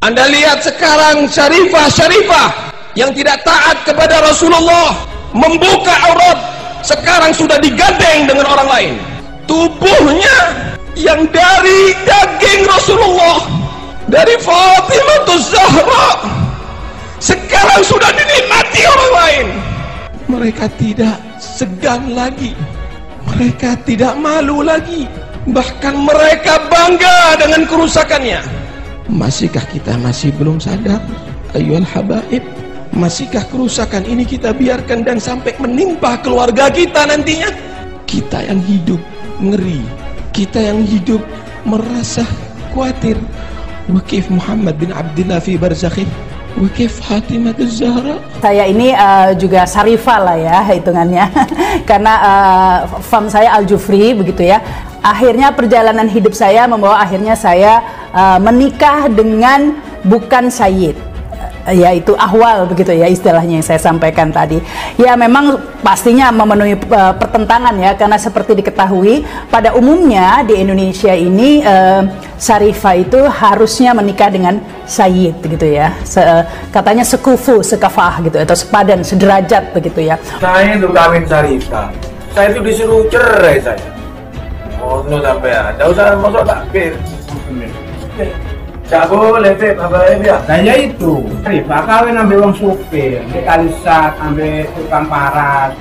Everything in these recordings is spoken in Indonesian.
Anda lihat sekarang syarifah-syarifah yang tidak taat kepada Rasulullah membuka aurat, sekarang sudah digandeng dengan orang lain. Tubuhnya yang dari daging Rasulullah, dari Fatimah Zahra, sekarang sudah dinikmati orang lain. Mereka tidak segan lagi, mereka tidak malu lagi, bahkan mereka bangga dengan kerusakannya. Masihkah kita masih belum sadar, ayyuhal habaib? Masihkah kerusakan ini kita biarkan dan sampai menimpa keluarga kita nantinya? Kita yang hidup ngeri, kita yang hidup merasa khawatir. Wa kaif Muhammad bin Abdullah fi barzakhih, wa kaif Fatimah Zahra. Saya ini juga syarifah lah ya hitungannya karena fam saya Al-Jufri begitu ya. Akhirnya perjalanan hidup saya membawa akhirnya saya menikah dengan bukan sayyid, yaitu ahwal begitu ya istilahnya yang saya sampaikan tadi. Ya memang pastinya memenuhi pertentangan ya, karena seperti diketahui pada umumnya di Indonesia ini syarifah itu harusnya menikah dengan sayyid gitu ya, katanya sekufu, sekafah gitu atau sepadan, sederajat begitu ya. Saya itu kawin syarifah, saya itu disuruh cerai saya. Oh, no sampai ada usah masuk takbir. Gak boleh, Beb, apa ya? Saya itu, syarifah kawin ambil wong supir, di Kalisat, ambil tukang paras,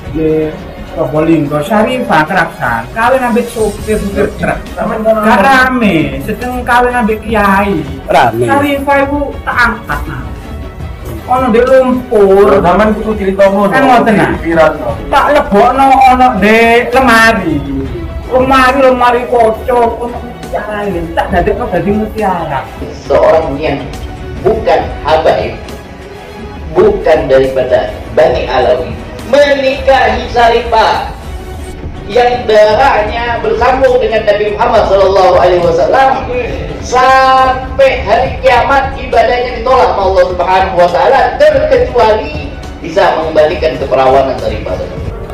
di Probolinggo, syarifah keraksan, kawin ambil supir truk. Gak rame, sedang kawin ambil kiai. Rame. Syarifah itu tak angkat nah. Ono di lumpur. Zaman kudu ceritamu. Kan ngoten nah. Tak lebokno ono di lemari. Lemari kocok untuk mutiara ini tak dadi mutiara. Seorang yang bukan habaib, bukan daripada Bani Alawi, menikahi syarifah yang darahnya bersambung dengan Nabi Muhammad SAW sampai hari kiamat, ibadahnya ditolak sama Allah Subhanahu wa Ta'ala, terkecuali bisa mengembalikan keperawanan syarifah.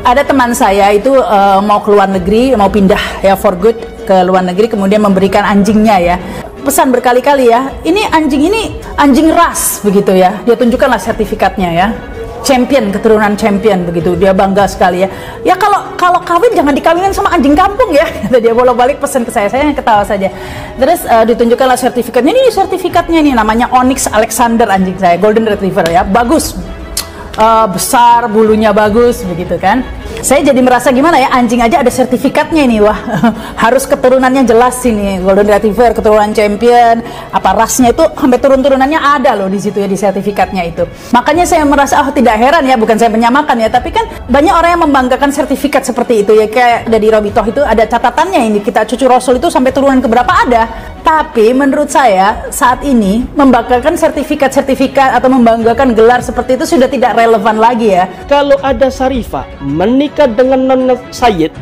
Ada teman saya itu mau ke luar negeri, mau pindah ya for good ke luar negeri, kemudian memberikan anjingnya ya. Pesan berkali-kali ya, ini anjing ras begitu ya. Dia tunjukkanlah sertifikatnya ya. Champion, keturunan champion begitu. Dia bangga sekali ya. Ya kalau kawin jangan dikawinin sama anjing kampung ya. Dia bolak-balik pesan ke saya ketawa saja. Terus ditunjukkanlah sertifikatnya. Ini sertifikatnya nih, namanya Onyx Alexander anjing saya, Golden Retriever ya. Bagus. Besar, bulunya bagus begitu kan. Saya jadi merasa gimana ya, anjing aja ada sertifikatnya ini, wah harus keturunannya jelas ini, Golden Retriever, keturunan champion, apa rasnya itu sampai turun-turunannya ada loh di situ ya, di sertifikatnya itu. Makanya saya merasa tidak heran ya, bukan saya menyamakan ya, tapi kan banyak orang yang membanggakan sertifikat seperti itu ya, kayak dari Robitoh itu ada catatannya ini, kita cucu Rasul itu sampai turunan keberapa ada. Tapi menurut saya saat ini membanggakan sertifikat atau membanggakan gelar seperti itu sudah tidak relevan lagi ya. Kalau ada syarifah menikah dengan non sayyid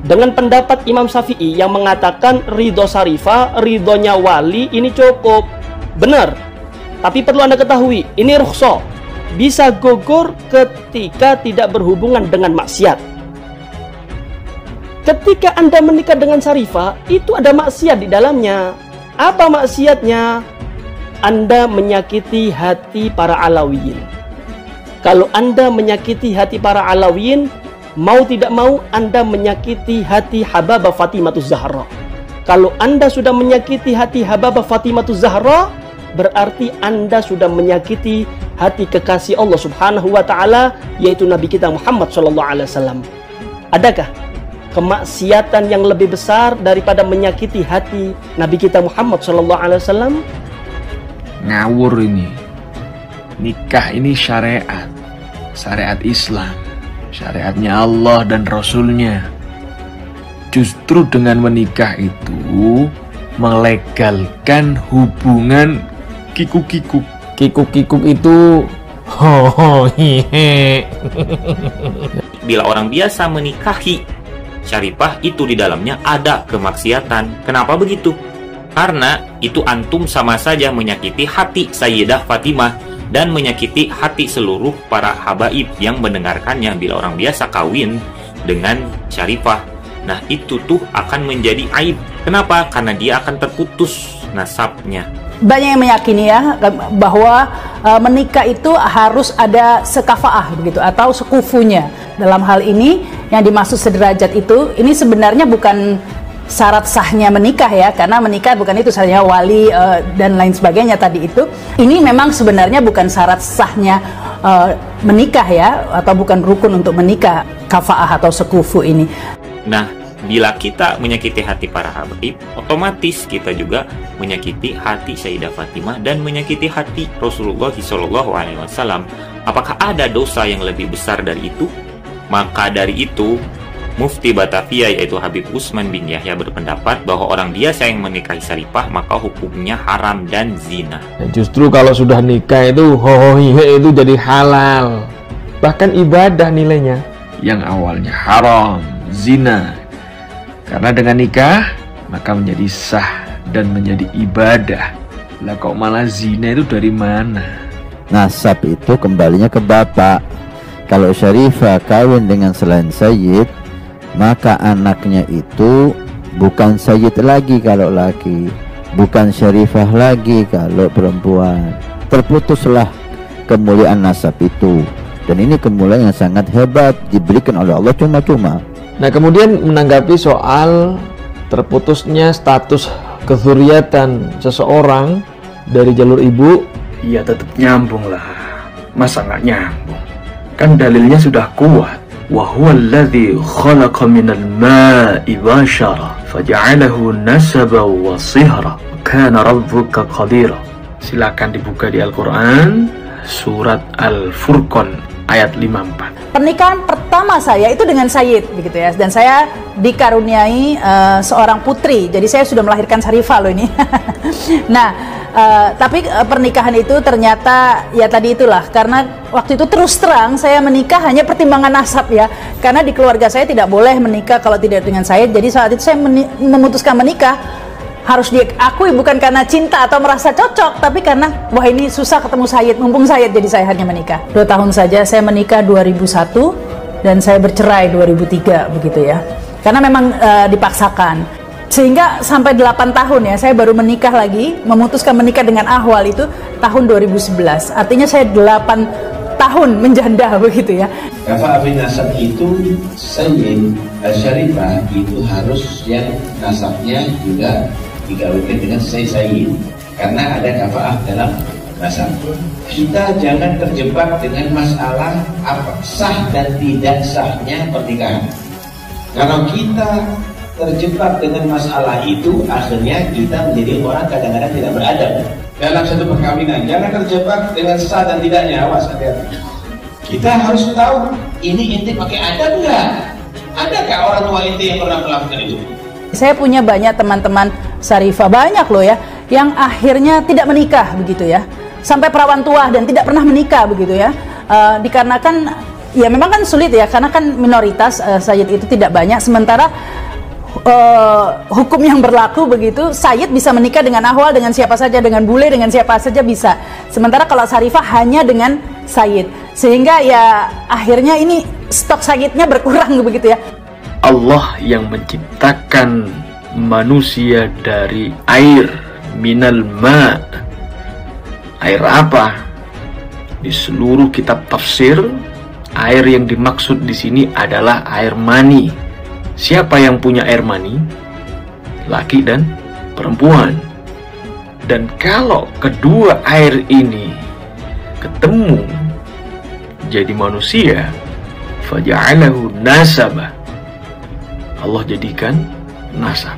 dengan pendapat Imam Syafi'i yang mengatakan ridho syarifah, ridhonya wali ini cukup, benar. Tapi perlu Anda ketahui, ini rukhsah, bisa gugur ketika tidak berhubungan dengan maksiat. Ketika Anda menikah dengan syarifah, itu ada maksiat di dalamnya. Apa maksiatnya? Anda menyakiti hati para Alawiyin. Kalau Anda menyakiti hati para Alawiyin, mau tidak mau Anda menyakiti hati Hababah Fatimah Zahra. Kalau Anda sudah menyakiti hati Hababah Fatimah Zahra, berarti Anda sudah menyakiti hati kekasih Allah Subhanahu wa Ta'ala, yaitu Nabi kita Muhammad SAW. Adakah kemaksiatan yang lebih besar daripada menyakiti hati Nabi kita Muhammad SAW? Ngawur ini. Nikah ini syariat Islam, syariatnya Allah dan Rasulnya. Justru dengan menikah itu melegalkan hubungan kikuk-kikuk. Kikuk-kikuk itu Bila orang biasa menikahi syarifah, itu di dalamnya ada kemaksiatan. Kenapa begitu? Karena itu antum sama saja menyakiti hati Sayyidah Fatimah dan menyakiti hati seluruh para habaib yang mendengarkannya bila orang biasa kawin dengan syarifah. Nah, itu tuh akan menjadi aib. Kenapa? Karena dia akan terputus nasabnya. Banyak yang meyakini ya bahwa menikah itu harus ada sekafaah begitu atau sekufunya. Dalam hal ini yang dimaksud sederajat itu, ini sebenarnya bukan syarat sahnya menikah ya, karena menikah bukan itu saja wali dan lain sebagainya tadi itu. Ini memang sebenarnya bukan syarat sahnya menikah ya, atau bukan rukun untuk menikah, kafaah atau sekufu ini. Nah, bila kita menyakiti hati para habaib, otomatis kita juga menyakiti hati Sayyidah Fatimah dan menyakiti hati Rasulullah SAW. Apakah ada dosa yang lebih besar dari itu? Maka dari itu, Mufti Batavia yaitu Habib Utsman bin Yahya berpendapat bahwa orang biasa yang menikahi syarifah maka hukumnya haram dan zina. Ya, justru kalau sudah nikah itu hohohihe itu jadi halal, bahkan ibadah nilainya. Yang awalnya haram, zina, karena dengan nikah maka menjadi sah dan menjadi ibadah. Lah kok malah zina itu dari mana? Nasab itu kembalinya ke bapak. Kalau syarifah kawin dengan selain sayyid, maka anaknya itu bukan sayyid lagi kalau laki, bukan syarifah lagi kalau perempuan. Terputuslah kemuliaan nasab itu. Dan ini kemuliaan yang sangat hebat, diberikan oleh Allah cuma-cuma. Nah, kemudian menanggapi soal terputusnya status kezuriatan seseorang dari jalur ibu, ya tetap nyambung lah. Masa nggak nyambung? Kan dalilnya sudah kuat. Wa huwa alladhi khalaqa minal ma'i bashara faja'alahu nasaba wa sihra kana rabbuka qadira. Silakan dibuka di Al-Qur'an surat Al-Furqan ayat 54. Pernikahan pertama saya itu dengan Sayyid begitu ya, dan saya dikaruniai seorang putri, jadi saya sudah melahirkan syarifah loh ini. Nah, tapi pernikahan itu ternyata ya tadi itulah, karena waktu itu terus terang saya menikah hanya pertimbangan nasab ya, karena di keluarga saya tidak boleh menikah kalau tidak dengan Sayyid. Jadi saat itu saya memutuskan menikah harus diakui bukan karena cinta atau merasa cocok, tapi karena wah ini susah ketemu Sayyid, mumpung Sayyid, jadi saya hanya menikah. 2 tahun saja, saya menikah 2001 dan saya bercerai 2003 begitu ya, karena memang dipaksakan. Sehingga sampai 8 tahun ya saya baru menikah lagi, memutuskan menikah dengan Ahwal itu tahun 2011. Artinya saya 8 tahun menjanda begitu ya. Kafaah bin nasab itu sayyid syarifah itu harus yang nasabnya juga dikawinkan dengan sayyid, karena ada kafaah dalam nasab. Kita jangan terjebak dengan masalah apa sah dan tidak sahnya pernikahan. Kalau kita terjebak dengan masalah itu, akhirnya kita menjadi orang kadang-kadang tidak beradab dalam satu perkawinan. Jangan terjebak dengan sah dan tidaknya, awas hati-hati. Kita harus tahu ini inti pakai adab nggak? Adakah orang tua inti yang pernah melakukan itu? Saya punya banyak teman-teman syarifah, banyak loh ya, yang akhirnya tidak menikah begitu ya, sampai perawan tua dan tidak pernah menikah begitu ya, dikarenakan ya memang kan sulit ya, karena kan minoritas sayyid itu tidak banyak, sementara hukum yang berlaku begitu, sayyid bisa menikah dengan ahwal, dengan siapa saja, dengan bule, dengan siapa saja bisa, sementara kalau syarifah hanya dengan sayyid, sehingga ya akhirnya ini stok sayyidnya berkurang begitu ya. Allah yang menciptakan manusia dari air, minal ma. Air apa? Di seluruh kitab tafsir, air yang dimaksud di sini adalah air mani. Siapa yang punya air mani? Laki dan perempuan. Dan kalau kedua air ini ketemu jadi manusia, faja'alahu nasaba, Allah jadikan nasab.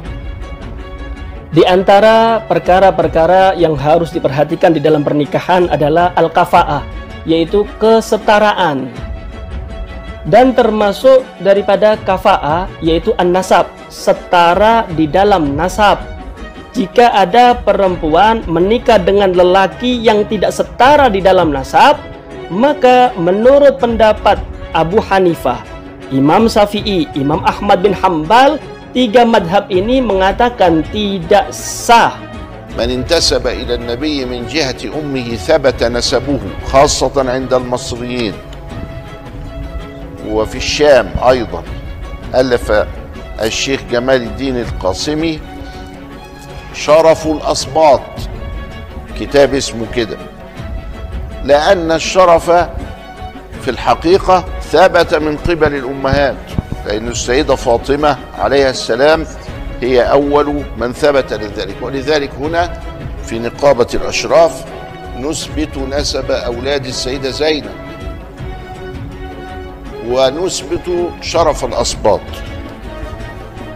Di antara perkara-perkara yang harus diperhatikan di dalam pernikahan adalah al-kafa'ah, yaitu kesetaraan. Dan termasuk daripada kafa'ah yaitu an-nasab, setara di dalam nasab. Jika ada perempuan menikah dengan lelaki yang tidak setara di dalam nasab, maka menurut pendapat Abu Hanifah, Imam Syafi'i, Imam Ahmad bin Hambal, 3 madhab ini mengatakan tidak sah من انتسب إلى النبي من جهة أمه ثبت نسبه خاصة عند المصريين وفي الشام أيضا. ألف الشيخ جمال الدين القاسمي شرف الأصباط، كتاب اسمه كده، لأن الشرف في الحقيقة ثبت من قبل الأمهات، لأن السيدة فاطمة عليها السلام هي أول من ثبت لذلك. ولذلك هنا في نقابة الأشراف نثبت نسب أولاد السيدة زينب ونثبت شرف الأصباط.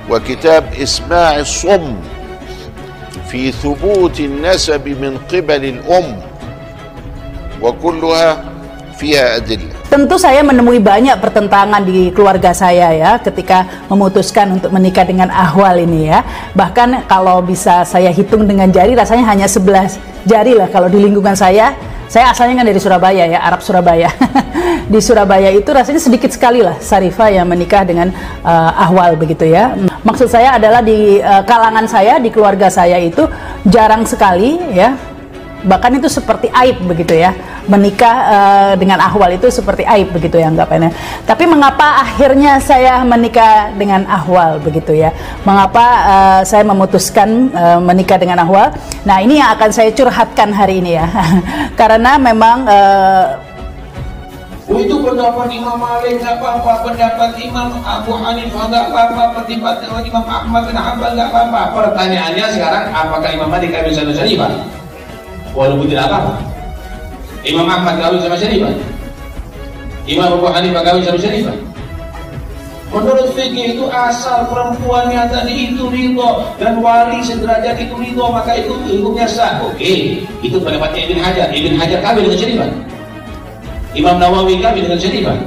وكتاب إسماع الصم في ثبوت النسب من قبل الأم، وكلها فيها أدلة. Tentu saya menemui banyak pertentangan di keluarga saya ya ketika memutuskan untuk menikah dengan Ahwal ini ya. Bahkan kalau bisa saya hitung dengan jari rasanya hanya 11 jari lah kalau di lingkungan saya. Saya asalnya kan dari Surabaya ya, Arab Surabaya. Di Surabaya itu rasanya sedikit sekali lah Syarifah yang menikah dengan Ahwal begitu ya. Maksud saya adalah di kalangan saya, di keluarga saya itu jarang sekali ya. Bahkan itu seperti aib begitu ya, menikah dengan Ahwal itu seperti aib begitu ya anggapannya. Tapi mengapa akhirnya saya menikah dengan Ahwal begitu ya? Mengapa saya memutuskan menikah dengan Ahwal? Nah ini yang akan saya curhatkan hari ini ya. Karena memang itu pendapat Imam Malik nggak apa-apa, pendapat Imam Abu Hanifah nggak apa-apa, pendapat Imam Ahmad bin Hanbal nggak apa-apa. Pertanyaannya sekarang, apakah Imam Malik kawin sama Syarifah? Walaupun tidak apa-apa. Imam Ahmad kawin sama Syarifah, Imam Abu Hanifah kawin sama Syarifah. Menurut fikih itu asal perempuannya tadi itu ridho dan wali sederajat itu ridho, maka itu hukumnya sah. Oke, itu pendapatnya Ibn Hajar. Ibn Hajar kawin dengan Syarifah, Imam Nawawi kawin dengan Syarifah.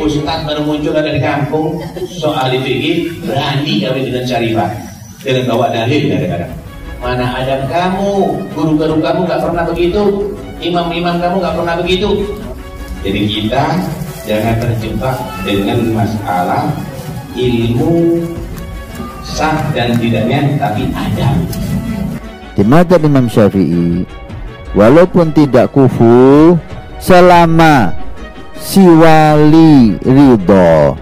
Ustaz baru muncul ada di kampung soal fikih berani kawin dengan Syarifah dengan bawa dalil kadang-kadang. Mana ada kamu, guru-guru kamu nggak pernah begitu, imam-imam kamu nggak pernah begitu. Jadi kita jangan terjebak dengan masalah ilmu sah dan tidaknya, tapi ada. Di mazhab Imam Syafi'i, walaupun tidak kufu, selama si wali ridho,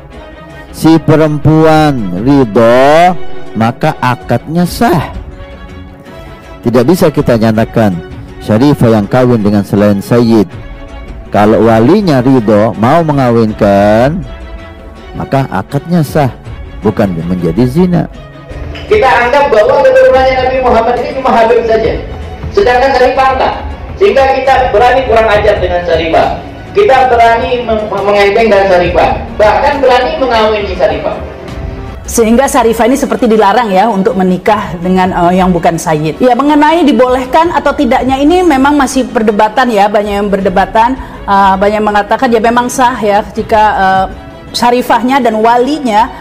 si perempuan ridho, maka akadnya sah. Tidak bisa kita nyatakan Syarifah yang kawin dengan selain Sayyid. Kalau walinya ridho mau mengawinkan, maka akadnya sah, bukan menjadi zina. Kita anggap bahwa keturunannya Nabi Muhammad ini cuma Habib saja, sedangkan Syarifah enggak. Sehingga kita berani kurang ajar dengan Syarifah, kita berani mengenteng dengan Syarifah, bahkan berani mengawini Syarifah. Sehingga Syarifah ini seperti dilarang ya untuk menikah dengan yang bukan Sayyid. Ya, mengenai dibolehkan atau tidaknya ini memang masih perdebatan ya, banyak yang berdebatan, banyak yang mengatakan ya memang sah ya jika Syarifahnya dan walinya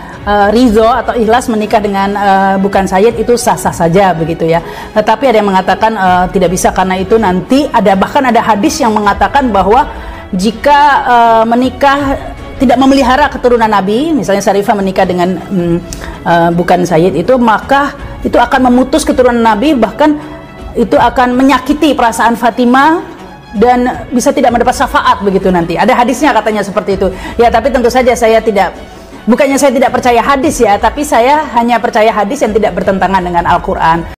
ridho atau ikhlas menikah dengan bukan Sayyid, itu sah-sah saja begitu ya. Tetapi ada yang mengatakan tidak bisa, karena itu nanti bahkan ada hadis yang mengatakan bahwa jika menikah tidak memelihara keturunan Nabi, misalnya Syarifah menikah dengan bukan Sayyid itu, maka itu akan memutus keturunan Nabi, bahkan itu akan menyakiti perasaan Fatimah dan bisa tidak mendapat syafaat begitu nanti. Ada hadisnya katanya seperti itu. Ya, tapi tentu saja saya tidak, bukannya saya tidak percaya hadis ya, tapi saya hanya percaya hadis yang tidak bertentangan dengan Al-Quran.